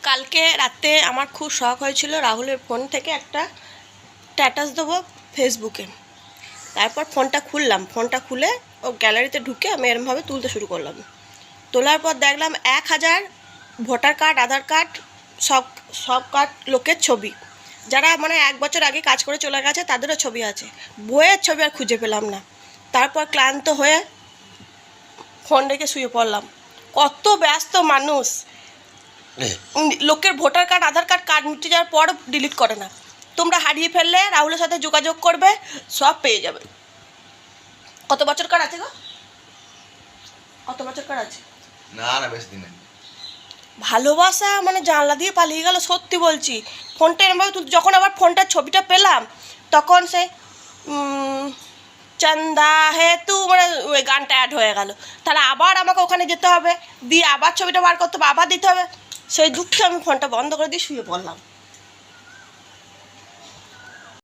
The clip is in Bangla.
কালকে রাতে আমার খুব শখ হয়েছিল রাহুলের ফোন থেকে একটা স্ট্যাটাস দেবো ফেসবুকে। তারপর ফোনটা খুলে ও গ্যালারিতে ঢুকে আমি এরমভাবে তুলতে শুরু করলাম। তোলার পর দেখলাম 1000 ভোটার কার্ড, আধার কার্ড, সব কার্ড লোকের ছবি, যারা মানে 1 বছর আগে কাজ করে চলে গেছে তাদেরও ছবি আছে। বইয়ের ছবি আর খুঁজে পেলাম না। তারপর ক্লান্ত হয়ে ফোন রেখে শুয়ে পড়লাম। কত ব্যস্ত মানুষ, লোকের ভোটার কার্ড, আধার কার্ড মিটে যাওয়ার পর ডিলিট করে না। তোমরা হারিয়ে ফেললে রাহুলের সাথে যোগাযোগ করবে, সব পেয়ে যাবে। কত বছর কার্ড আছে গো? কত বছর কার্ড আছে? না বেশি দিন নেই। ভালোবাসা মানে জানলা দিয়ে পালিয়ে গেল, সত্যি বলছি। ফোনটা এরমভাবে যখন আবার ফোনটার ছবিটা পেলাম তখন সে চন্দা হে তু মানে ওই গানটা অ্যাড হয়ে গেল। তাহলে আবার আমাকে ওখানে যেতে হবে, দিয়ে আবার ছবিটা বার করতে হবে, আবার দিতে হবে। সেই দুঃখে আমি ফোনটা বন্ধ করে দিয়ে শুয়ে পড়লাম।